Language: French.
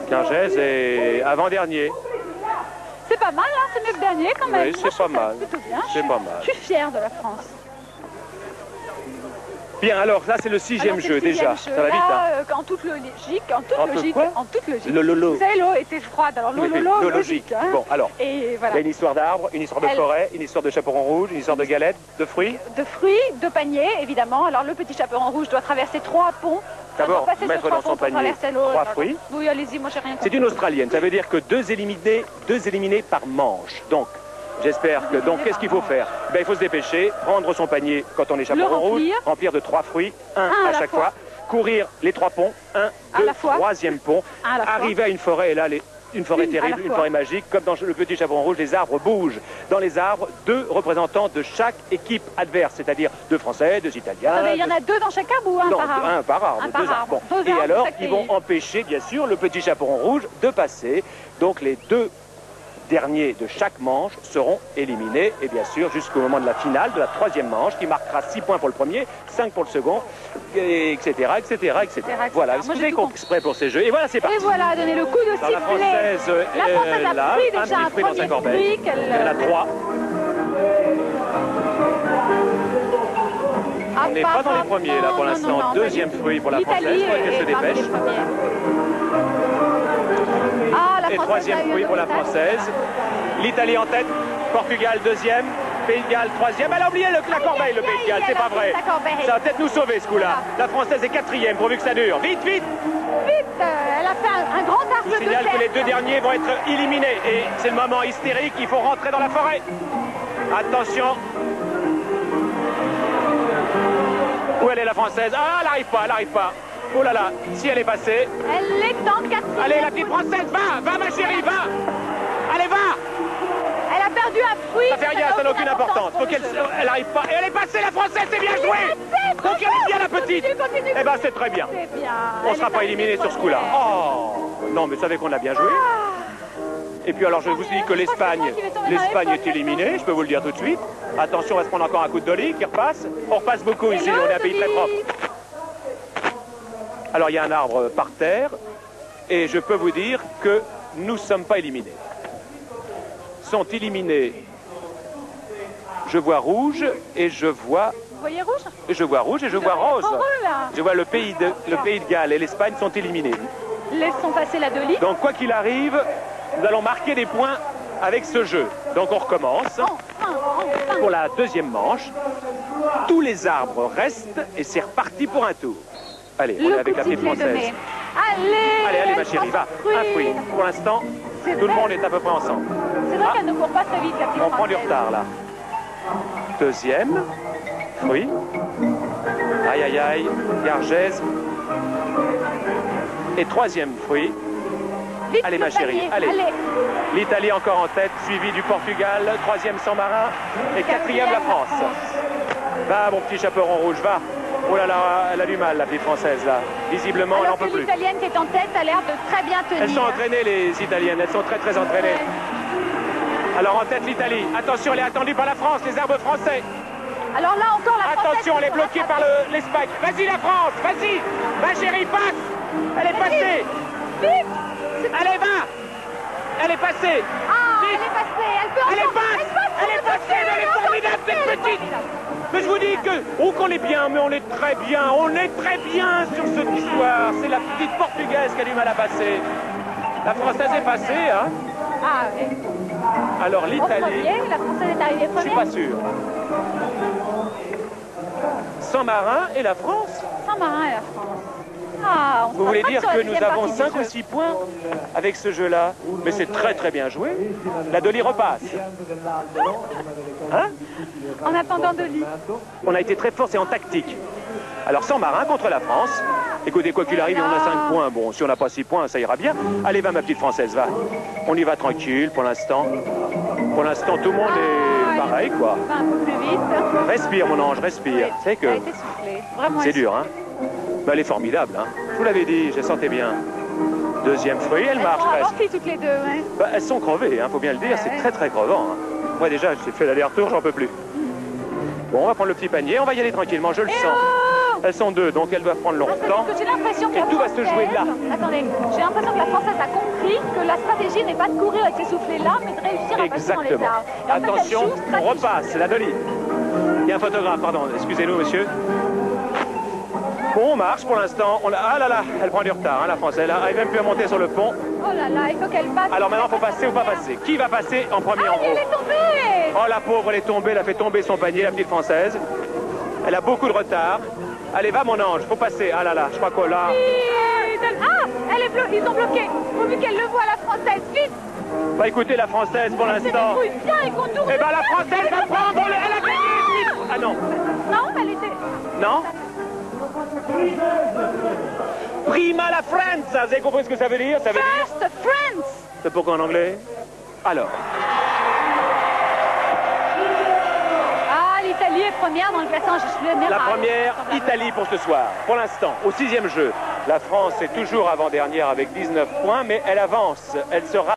Gargès est avant-dernier. C'est pas mal, hein, c'est mieux que dernier quand même. Oui, c'est pas mal. C'est pas mal. Je suis fière de la France. Bien, alors là c'est le sixième jeu déjà. Ça va vite, hein. En toute logique, en toute logique. L'eau. Vous savez, l'eau était froide, alors l'eau logique. Hein. Bon, alors, et voilà. Il y a une histoire d'arbre, une histoire de forêt, une histoire de chaperon rouge, une histoire de galette, de fruits. De fruits, de paniers, évidemment. Alors le petit chaperon rouge doit traverser 3 ponts. D'abord, mettre dans son panier 3 fruits. Oui, allez-y, moi j'ai rien compris. C'est une Australienne, ça veut dire que deux éliminés par manche. Donc, j'espère que... Donc, qu'est-ce qu'il faut faire? Il faut se dépêcher, prendre son panier quand on est chaperon rouge, remplir de 3 fruits, un à chaque fois, courir les 3 ponts, 1, 2, 3e pont, arriver à une forêt, et là, une forêt terrible, une forêt magique, comme dans le petit chaperon rouge, les arbres bougent. Dans les arbres, 2 représentants de chaque équipe adverse, c'est-à-dire 2 Français, 2 Italiens. Il y en a 2 dans chaque arbre ou un par arbre? Un par arbre, 2 arbres. Bon. Et alors, ils vont empêcher, bien sûr, le petit chaperon rouge de passer. Donc, les 2 derniers de chaque manche seront éliminés, et bien sûr jusqu'au moment de la finale de la 3e manche qui marquera 6 points pour le premier, 5 pour le second, etc. Voilà, est-ce que vous avez compris exprès pour ces jeux? Et voilà, c'est parti. Et voilà, donner le coup de sifflet. La Française a pris déjà un fruit dans sa corbeille. Elle en a 3. On n'est pas dans les premiers là pour l'instant. 2e fruit pour la Française, pour qu'elle se dépêche. Et 3e fruit pour la Française. L'Italie en tête, Portugal 2e, Pays de Galles 3e. Elle a oublié la corbeille, le Pays de Galles, c'est pas vrai. Ça va peut-être nous sauver ce coup-là. La Française est 4e, pourvu que ça dure. Vite, vite! Vite, elle a fait un grand arc de Je signale que les 2 derniers vont être éliminés. Et c'est le moment hystérique, il faut rentrer dans la forêt. Attention. Où elle est la Française? Ah, elle n'arrive pas. Oh là là, si elle est passée. Elle est en 4e. Allez, la petite Française, va ma chérie, va. Allez, va. Elle a perdu un fruit. Ça fait rien, ça n'a aucune importance. Faut elle n'arrive pas. Et elle est passée, la Française, c'est bien joué. Donc elle est bien, la petite. Eh ben, c'est très bien. On ne sera pas éliminé sur ce coup-là. Oh, non, mais vous savez qu'on a bien joué. Et puis alors, je vous dis que l'Espagne est éliminée, je peux vous le dire tout de suite. Attention, on va se prendre encore un coup de dolly qui repasse. On repasse beaucoup ici, on est un pays très propre. Alors, il y a un arbre par terre, et je peux vous dire que nous ne sommes pas éliminés. Sont éliminés, je vois rouge, et je vois... Vous voyez rouge? Et je vois rouge, et je vois rose. Je vois le pays de Galles et l'Espagne sont éliminés. Laissons passer la dolly. Donc, quoi qu'il arrive, nous allons marquer des points avec ce jeu. Donc, on recommence pour la 2e manche. Tous les arbres restent, et c'est reparti pour un tour. Allez, on est avec la petite Française. Allez, ma chérie, va. Un fruit. Pour l'instant, tout le monde est à peu près ensemble. C'est vrai qu'elle ne court pas très vite, la petite Française. On prend du retard, là. 2e fruit. Aïe, aïe, aïe. Gargès. Et 3e fruit. Vite, allez, ma chérie, allez. L'Italie encore en tête, suivi du Portugal. 3e San Marin. Et 4e la France. Va, mon petit chaperon rouge, va. Oh là là, elle a du mal, la petite Française, là. Visiblement, elle n'en peut plus. L'Italienne qui est en tête a l'air de très bien tenir. Elles sont entraînées, les Italiennes. Elles sont très, très entraînées. Alors, en tête, l'Italie. Attention, elle est attendue par la France, les arbres français. Alors là, encore la France. Attention, elle est bloquée par l'Espagne. Vas-y, la France, vas-y. Ma chérie, passe. Elle est passée. Vite. Allez, va. Elle est passée. Ah, elle est passée. Elle passe. Elle est passée, mais elle est formidable, cette petite. Mais je vous dis qu'on est bien, mais on est très bien. On est très bien sur cette histoire. C'est la petite Portugaise qui a du mal à passer. La Française est passée, hein. Ah, oui. Alors l'Italie... La Française est arrivée première. Je suis pas sûr. San Marin et la France. San Marin et la France. Ah, vous voulez dire que nous avons 5 ou 6 points avec ce jeu-là? Mais c'est très très bien joué. La Dolly repasse. Hein? En attendant Dolly. On a été très fort, c'est en tactique. Alors San Marin contre la France. Écoutez, quoi qu'il arrive, on a 5 points. Bon, si on n'a pas 6 points, ça ira bien. Allez, va ma petite Française, va. On y va tranquille pour l'instant. Pour l'instant, tout le monde est pareil, quoi. Un peu plus vite. Respire, mon ange, respire. C'est que c'est dur, hein. Mais elle est formidable, hein. Je vous l'avais dit, je la sentais bien. 2e fruit, elle marche presque. Toutes les deux, ouais. Bah, elles sont crevées, hein, faut bien le dire. C'est très très crevant. Hein. Moi déjà, j'ai fait l'aller-retour, j'en peux plus. Bon, on va prendre le petit panier, on va y aller tranquillement, je le sens. Elles sont deux, donc elles doivent prendre leur temps. J'ai l'impression que et tout va se jouer là. Attendez, j'ai l'impression que la Française a compris que la stratégie n'est pas de courir avec ces soufflets-là, mais de réussir à passer dans les arbres. Attention, on repasse, la Dolly. Il y a un photographe, pardon, excusez-nous, monsieur. Bon, on marche pour l'instant. Ah là là, elle prend du retard, hein, la Française. Elle n'arrive même plus à monter sur le pont. Oh là là, il faut qu'elle passe. Alors maintenant, il faut passer ou pas passer. Qui va passer en premier en gros? Elle est tombée. Oh, la pauvre, elle est tombée, elle a fait tomber son panier, la petite Française. Elle a beaucoup de retard. Allez, va mon ange, faut passer. Ah là là, je crois que là... Elle est bloquée, ils ont bloqué. Faut vu qu'elle le voit, la Française, vite. Bah écoutez, la Française, pour l'instant... Bien, ils contournent. Eh ben la Française va prendre... Elle a gagné, vite. Ah non. Non, elle était... Non? Prima la France. Vous avez compris ce que ça veut dire? Ça veut dire... First France. C'est pourquoi en anglais? Alors... L'Italie est première dans le classement général. La première, Italie pour ce soir. Pour l'instant, au 6e jeu, la France est toujours avant-dernière avec 19 points, mais elle avance. Elle sera...